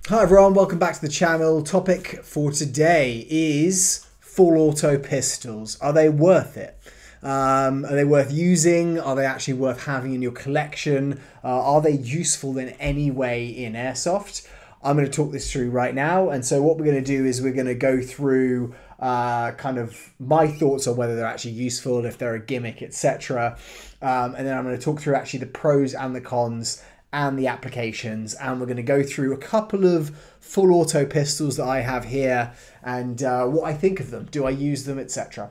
Hi everyone, welcome back to the channel. Topic for today is full auto pistols. Are they worth it? Are they worth using? Are they actually worth having in your collection? Are they useful in any way in Airsoft? I'm going to talk this through right now. And so what we're going to do is we're going to go through kind of my thoughts on whether they're actually useful, if they're a gimmick, etc. And then I'm going to talk through actually the pros and the cons and the applications, and we're going to go through a couple of full auto pistols that I have here and what I think of them. Do I use them, etc.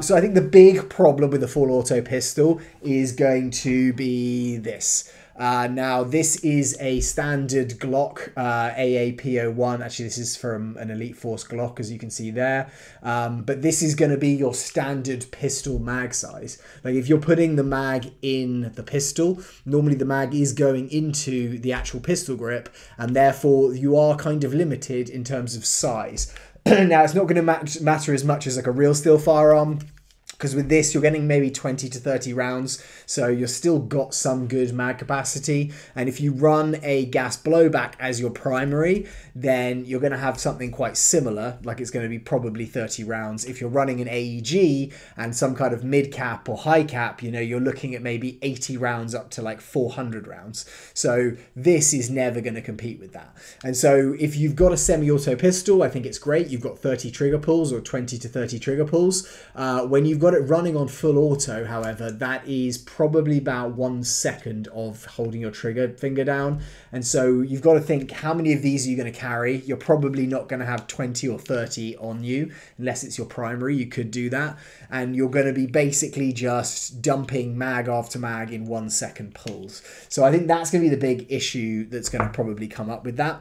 So I think the big problem with the full auto pistol is going to be this. Now this is a standard Glock AAP01. Actually, this is from an Elite Force Glock, as you can see there. But this is going to be your standard pistol mag size. Like if you're putting the mag in the pistol, normally the mag is going into the actual pistol grip, and therefore you are kind of limited in terms of size. Now it's not going to matter as much as like a real steel firearm, because with this you're getting maybe 20 to 30 rounds, so you've still got some good mag capacity. And if you run a gas blowback as your primary, then you're going to have something quite similar, like it's going to be probably 30 rounds. If you're running an AEG and some kind of mid cap or high cap, you know, you're looking at maybe 80 rounds up to like 400 rounds. So this is never going to compete with that. And so if you've got a semi-auto pistol, I think it's great. You've got 30 trigger pulls or 20 to 30 trigger pulls. When you've got it running on full auto, however, that is probably about 1 second of holding your trigger finger down. And so you've got to think, how many of these are you going to carry? You're probably not going to have 20 or 30 on you unless it's your primary. You could do that, and you're going to be basically just dumping mag after mag in 1 second pulls. So I think that's going to be the big issue that's going to probably come up with that.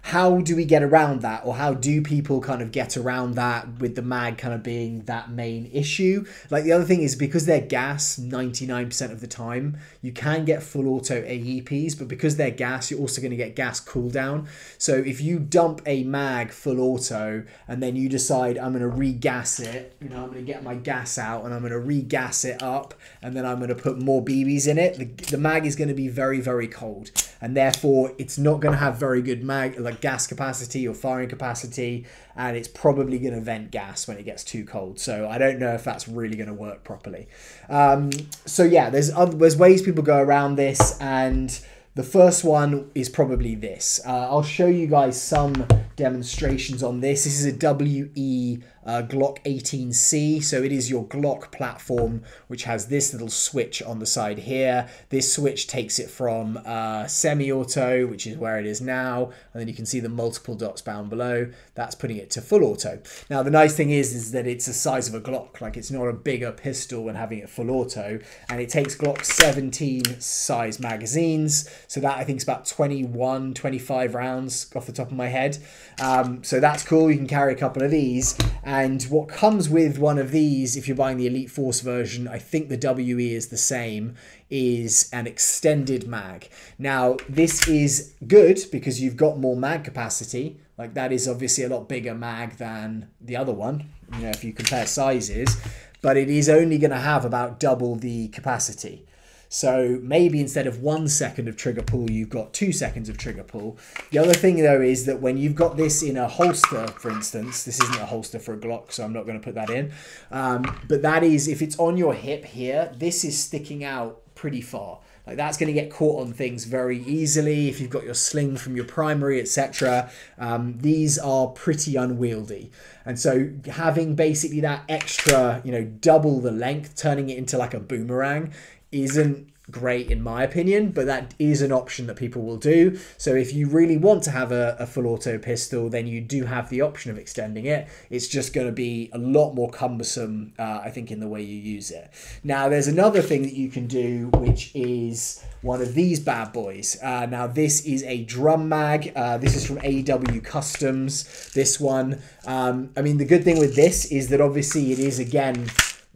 How do we get around that, or how do people kind of get around that with the mag kind of being that main issue? Like the other thing is, because they're gas 99% of the time, you can get full auto AEPs, but because they're gas, you're also going to get gas cooldown. So if you dump a mag full auto and then you decide I'm going to re-gas it, you know, I'm going to get my gas out and I'm going to re-gas it up, and then I'm going to put more BBs in it, the mag is going to be very, very cold, and therefore it's not going to have very good mag, like gas capacity or firing capacity, and it's probably going to vent gas when it gets too cold. So I don't know if that's really going to work properly. So yeah, there's ways people go around this, and the first one is probably this. I'll show you guys some demonstrations on this. This is a WE Glock 18C, so it is your Glock platform, which has this little switch on the side here. This switch takes it from semi-auto, which is where it is now, and then you can see the multiple dots down below. That's putting it to full auto. Now the nice thing is that it's the size of a Glock, like it's not a bigger pistol when having it full auto, and it takes Glock 17 size magazines, so that I think is about 21, 25 rounds off the top of my head. So that's cool. You can carry a couple of these. And what comes with one of these, if you're buying the Elite Force version, I think the WE is the same, is an extended mag. Now, this is good because you've got more mag capacity. Like that is obviously a lot bigger mag than the other one, you know, if you compare sizes, but it is only going to have about double the capacity. So maybe instead of 1 second of trigger pull, you've got 2 seconds of trigger pull. The other thing though is that when you've got this in a holster, for instance, this isn't a holster for a Glock, so I'm not going to put that in. But that is, if it's on your hip here, this is sticking out pretty far. Like that's going to get caught on things very easily. If you've got your sling from your primary, etc., these are pretty unwieldy. And so having basically that extra, you know, double the length, turning it into like a boomerang, isn't great in my opinion, but that is an option that people will do. So if you really want to have a full auto pistol, then you do have the option of extending it. It's just going to be a lot more cumbersome, I think, in the way you use it. Now there's another thing that you can do, which is one of these bad boys. Now this is a drum mag. This is from AEW Customs, this one. I mean, the good thing with this is that obviously it is, again,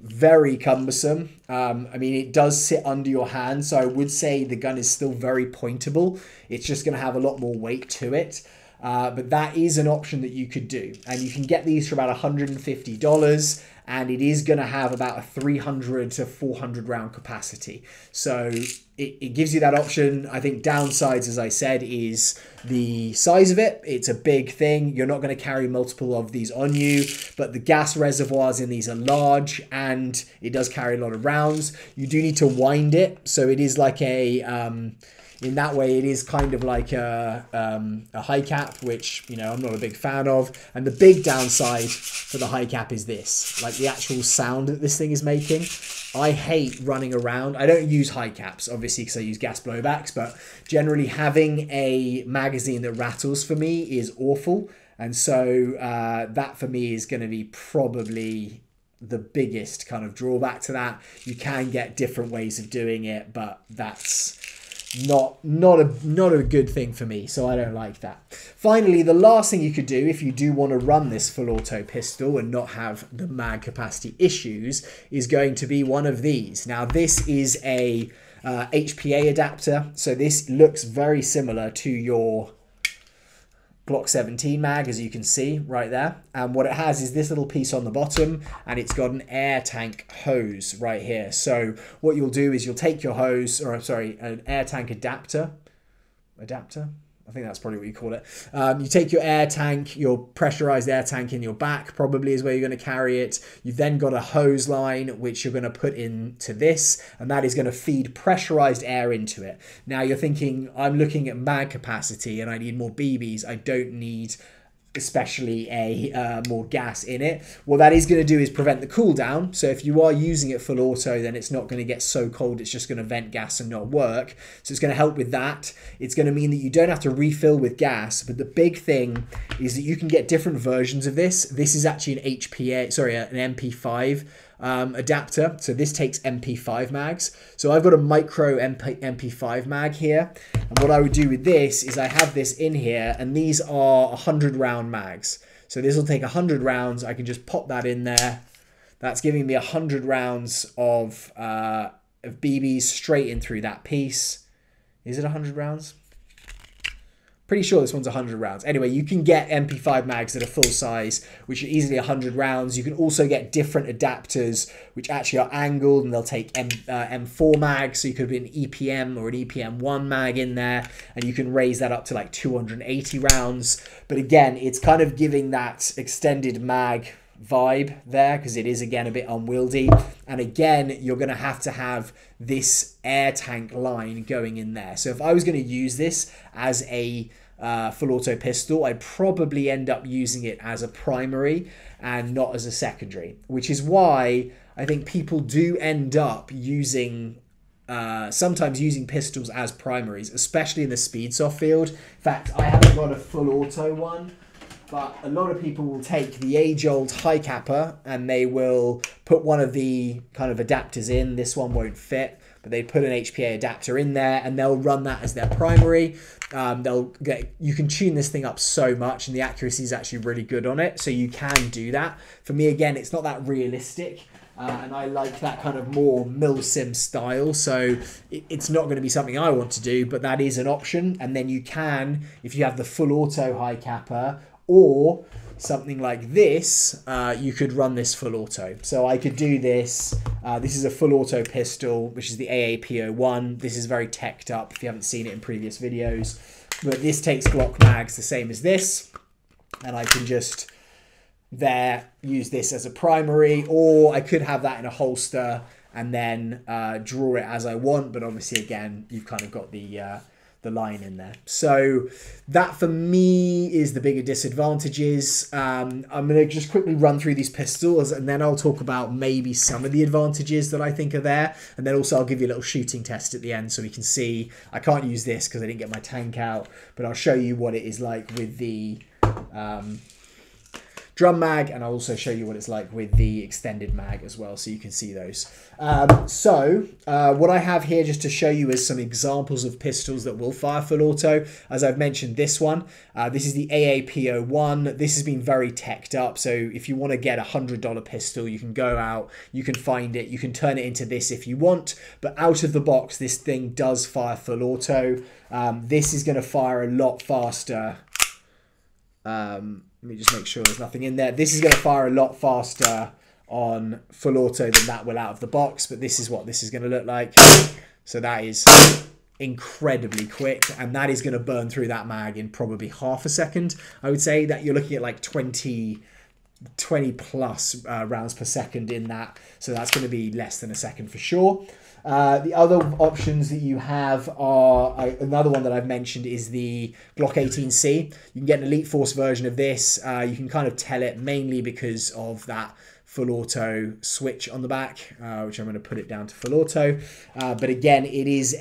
very cumbersome. I mean, it does sit under your hand, so I would say the gun is still very pointable. It's just going to have a lot more weight to it. But that is an option that you could do. And you can get these for about $150. And it is going to have about a 300 to 400 round capacity. So it gives you that option. I think downsides, as I said, is the size of it. It's a big thing. You're not going to carry multiple of these on you, but the gas reservoirs in these are large and it does carry a lot of rounds. You do need to wind it. So it is like a... in that way, it is kind of like a high cap, which, you know, I'm not a big fan of. And the big downside for the high cap is this, like the actual sound that this thing is making. I hate running around. I don't use high caps, obviously, because I use gas blowbacks, but generally having a magazine that rattles for me is awful. And so that for me is going to be probably the biggest kind of drawback to that. You can get different ways of doing it, but that's not a good thing for me, so I don't like that. Finally, the last thing you could do if you do want to run this full auto pistol and not have the mag capacity issues is going to be one of these. Now this is a HPA adapter, so this looks very similar to your Glock 17 mag, as you can see right there. And what it has is this little piece on the bottom, and it's got an air tank hose right here. So what you'll do is you'll take your hose, or I'm sorry, an air tank adapter. I think that's probably what you call it. You take your air tank, your pressurized air tank in your back, probably is where you're going to carry it. You've then got a hose line, which you're going to put into this, and that is going to feed pressurized air into it. Now you're thinking, I'm looking at mag capacity and I need more BBs. I don't need especially more gas in it. What that is going to do is prevent the cool down. So if you are using it full auto, then it's not going to get so cold it's just going to vent gas and not work. So it's going to help with that. It's going to mean that you don't have to refill with gas, but the big thing is that you can get different versions of this. This is actually an an MP5 adapter. So this takes MP5 mags. So I've got a micro MP5 mag here. And what I would do with this is I have this in here, and these are 100 round mags. So this will take 100 rounds. I can just pop that in there. That's giving me 100 rounds of BBs straight in through that piece. Is it 100 rounds? Pretty sure this one's 100 rounds. Anyway, you can get MP5 mags that are full size, which are easily 100 rounds. You can also get different adapters, which actually are angled, and they'll take M4 mags. So you could put an EPM or an EPM1 mag in there, and you can raise that up to like 280 rounds. But again, it's kind of giving that extended mag vibe there, because it is again a bit unwieldy. And again, you're going to have this air tank line going in there. So if I was going to use this as a full auto pistol, I'd probably end up using it as a primary and not as a secondary, which is why I think people do end up using sometimes using pistols as primaries, especially in the Speedsoft field. In fact, I haven't got a full auto one, but a lot of people will take the age-old high capper and they will put one of the kind of adapters in. This one won't fit, but they put an HPA adapter in there and they'll run that as their primary. You can tune this thing up so much, and the accuracy is actually really good on it. So you can do that. For me, again, it's not that realistic. And I like that kind of more milsim style. So it's not going to be something I want to do, but that is an option. And then you can, if you have the full auto high capper, or something like this, you could run this full auto. So I could do this. This is a full auto pistol, which is the AAP01. This is very teched up if you haven't seen it in previous videos. But this takes Glock mags the same as this. And I can just use this as a primary, or I could have that in a holster and then draw it as I want. But obviously, again, you've kind of got the line in there. So that for me is the bigger disadvantages. I'm going to just quickly run through these pistols, and then I'll talk about maybe some of the advantages that I think are there. And then also I'll give you a little shooting test at the end so we can see. I can't use this because I didn't get my tank out, but I'll show you what it is like with the drum mag, and I'll also show you what it's like with the extended mag as well, so you can see those. What I have here just to show you is some examples of pistols that will fire full auto. As I've mentioned, this one, this is the AAP01. This has been very teched up, so if you want to get a $100 pistol, you can go out, you can find it, you can turn it into this if you want, but out of the box, this thing does fire full auto. This is going to fire a lot faster Let me just make sure there's nothing in there. This is going to fire a lot faster on full auto than that will out of the box, but this is what this is going to look like. So that is incredibly quick, and that is going to burn through that mag in probably half a second. I would say that you're looking at like 20 plus rounds per second in that, so that's going to be less than a second for sure. The other options that you have are, another one that I've mentioned is the Glock 18C. You can get an Elite Force version of this. You can kind of tell it mainly because of that full auto switch on the back, which I'm going to put it down to full auto. But again, it is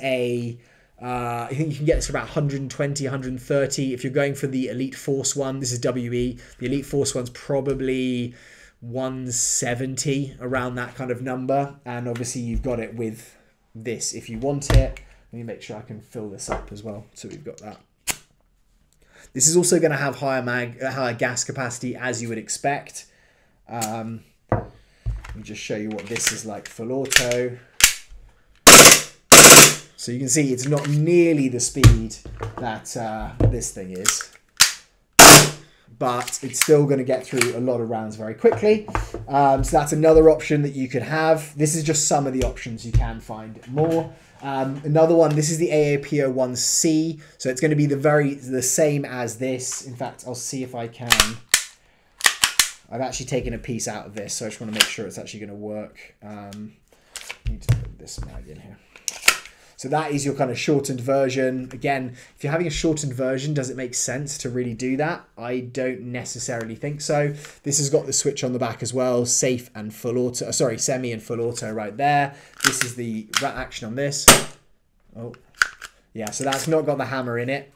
I think you can get this for about 120, 130. If you're going for the Elite Force one, this is WE. The Elite Force one's probably 170, around that kind of number. And obviously you've got it with this if you want it. Let me make sure I can fill this up as well. So we've got that. This is also going to have higher gas capacity, as you would expect. Let me just show you what this is like full auto. So you can see it's not nearly the speed that this thing is, but it's still going to get through a lot of rounds very quickly. So that's another option that you could have. This is just some of the options. You can find more. Another one, this is the AAPO1C. So it's going to be the same as this. In fact, I'll see if I can. I've actually taken a piece out of this, so I just want to make sure it's actually going to work. I need to put this mag in here. So that is your kind of shortened version. Again, if you're having a shortened version, does it make sense to really do that? I don't necessarily think so. This has got the switch on the back as well, safe and full auto, sorry, semi and full auto right there. This is the action on this. Oh, yeah, so that's not got the hammer in it.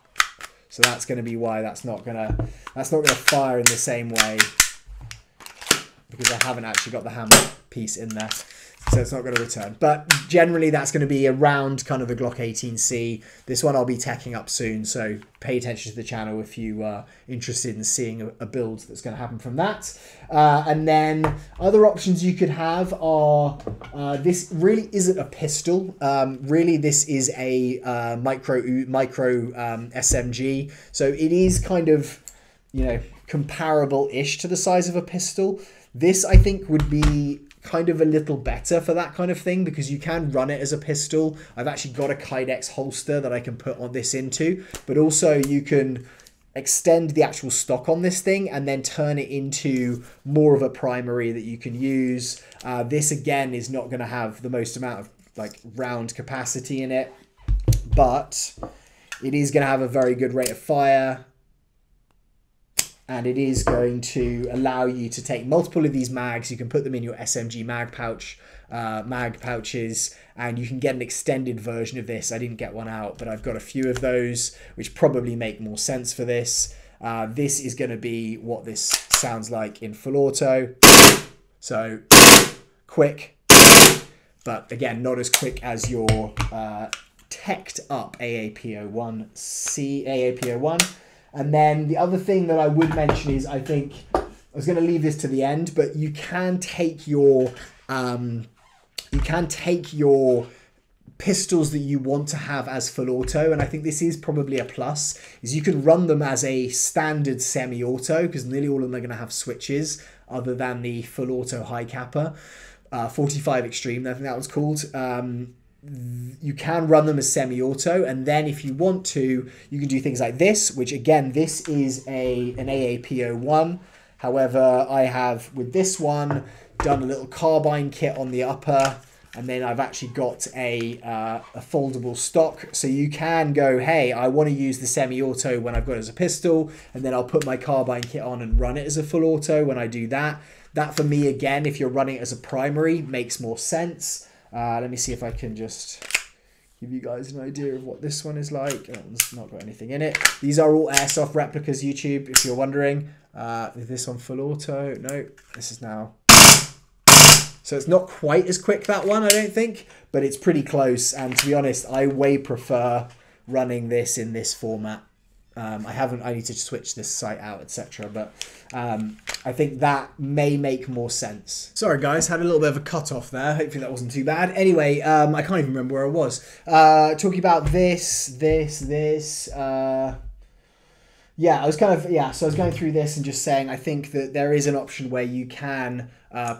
So that's going to be why that's not gonna fire in the same way, because I haven't actually got the hammer piece in there. So it's not going to return. But generally, that's going to be around kind of the Glock 18C. This one I'll be teching up soon, so pay attention to the channel if you are interested in seeing a build that's going to happen from that. And then other options you could have are, this really isn't a pistol. Really, this is a micro SMG. So it is kind of, you know, comparable-ish to the size of a pistol. This, I think, would be kind of a little better for that kind of thing, because you can run it as a pistol. I've actually got a Kydex holster that I can put on this into, but also you can extend the actual stock on this thing and then turn it into more of a primary that you can use. This again is not going to have the most amount of like round capacity in it, but it is going to have a very good rate of fire. And it is going to allow you to take multiple of these mags. You can put them in your SMG mag pouches, and you can get an extended version of this. I didn't get one out, but I've got a few of those, which probably make more sense for this. This is going to be what this sounds like in full auto. So quick, but again, not as quick as your teched up AAPO1C, AAPO1. And then the other thing that I would mention is, I think, I was going to leave this to the end, but you can take your pistols that you want to have as full auto, and I think this is probably a plus, is you can run them as a standard semi-auto, because nearly all of them are going to have switches, other than the full auto high capper, 45 Extreme, I think that was called. You can run them as semi-auto, and then if you want to, you can do things like this, which again, this is an AAPO1. However, I have, with this one, done a little carbine kit on the upper, and then I've actually got a foldable stock. So you can go, hey, I want to use the semi-auto when I've got it as a pistol, and then I'll put my carbine kit on and run it as a full auto when I do that. That, for me, again, if you're running it as a primary, makes more sense. Let me see if I can just give you guys an idea of what this one is like. That one's not got anything in it. These are all airsoft replicas, YouTube, if you're wondering. Is this on full auto? No, this is now. So it's not quite as quick, that one, I don't think, but it's pretty close. And to be honest, I way prefer running this in this format. I need to switch this site out, etc. But I think that may make more sense. Sorry guys, had a little bit of a cut off there. Hopefully that wasn't too bad. Anyway, I can't even remember where I was. Talking about this. Yeah, I was kind of, yeah, so I was going through this and just saying I think that there is an option where you can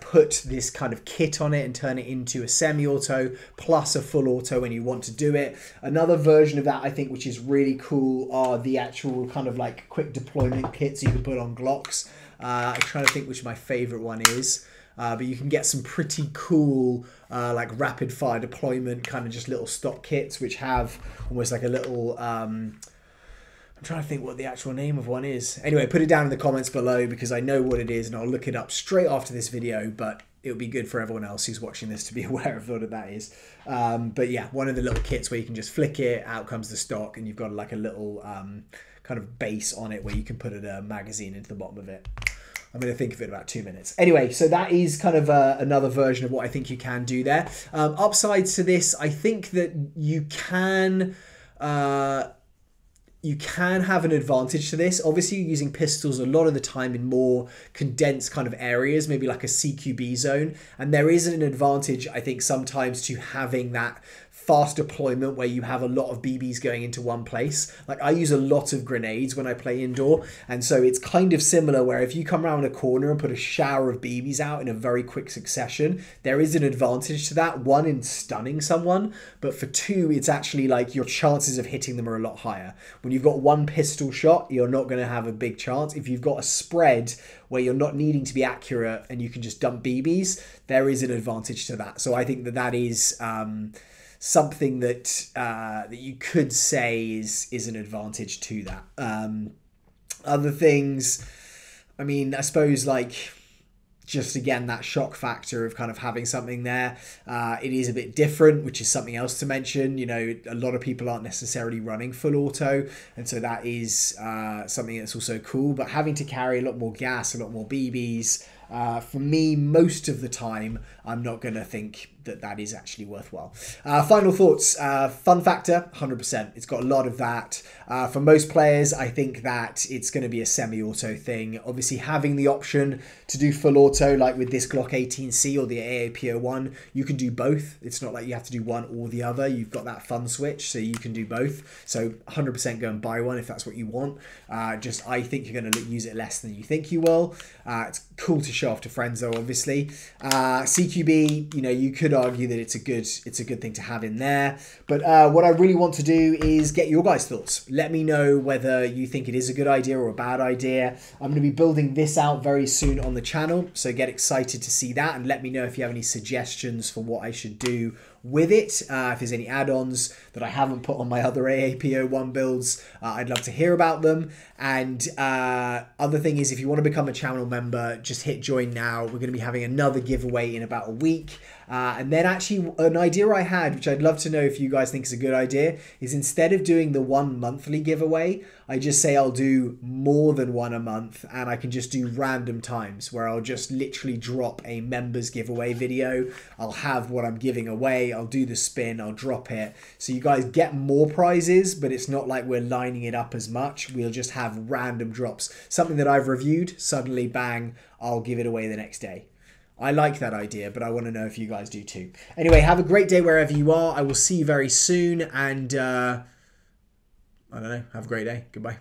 put this kind of kit on it and turn it into a semi-auto plus a full auto when you want to do it. Another version of that I think which is really cool are the actual kind of like quick deployment kits you can put on Glocks. I'm trying to think which my favorite one is. But you can get some pretty cool like rapid fire deployment kind of just little stock kits which have almost like a little I'm trying to think what the actual name of one is. Anyway, put it down in the comments below because I know what it is and I'll look it up straight after this video, but it would be good for everyone else who's watching this to be aware of what that is. But yeah, one of the little kits where you can just flick it, out comes the stock, and you've got like a little kind of base on it where you can put a magazine into the bottom of it. I'm going to think of it in about 2 minutes. Anyway, so that is kind of another version of what I think you can do there. Upsides to this, I think that you can have an advantage to this. Obviously, you're using pistols a lot of the time in more condensed kind of areas, maybe like a CQB zone. And there is an advantage, I think, sometimes to having that fast deployment where you have a lot of BBs going into one place. Like I use a lot of grenades when I play indoor. And so it's kind of similar where if you come around a corner and put a shower of BBs out in a very quick succession, there is an advantage to that. One, in stunning someone, but for two, it's actually like your chances of hitting them are a lot higher. When you've got one pistol shot, you're not going to have a big chance. If you've got a spread where you're not needing to be accurate and you can just dump BBs, there is an advantage to that. So I think that that is something that that you could say is an advantage to that. Other things, I mean, I suppose like just again that shock factor of kind of having something there. It is a bit different, which is something else to mention. You know, a lot of people aren't necessarily running full auto, and so that is something that's also cool. But having to carry a lot more gas, a lot more BBs, for me, most of the time, I'm not going to think that that is actually worthwhile. Final thoughts. Fun factor, 100%. It's got a lot of that. For most players, I think that it's going to be a semi-auto thing. Obviously, having the option to do full auto, like with this Glock 18C or the AAP01, you can do both. It's not like you have to do one or the other. You've got that fun switch, so you can do both. So 100% go and buy one if that's what you want. Just, I think you're going to use it less than you think you will. It's cool to show off to friends though, obviously. CQB, you know, you could argue that it's a good thing to have in there. But what I really want to do is get your guys' thoughts. Let me know whether you think it is a good idea or a bad idea. I'm going to be building this out very soon on the channel, so get excited to see that, and let me know if you have any suggestions for what I should do with it. If there's any add-ons that I haven't put on my other AAP01 builds, I'd love to hear about them. And other thing is, if you want to become a channel member, just hit join now. We're going to be having another giveaway in about a week. And then actually an idea I had, which I'd love to know if you guys think is a good idea, is instead of doing the one monthly giveaway, I just say I'll do more than one a month, and I can just do random times where I'll just literally drop a members giveaway video. I'll have what I'm giving away, I'll do the spin, I'll drop it. So you guys get more prizes, but it's not like we're lining it up as much. We'll just have random drops. Something that I've reviewed, suddenly bang, I'll give it away the next day. I like that idea, but I want to know if you guys do too. Anyway, have a great day wherever you are. I will see you very soon, and I don't know, have a great day. Goodbye.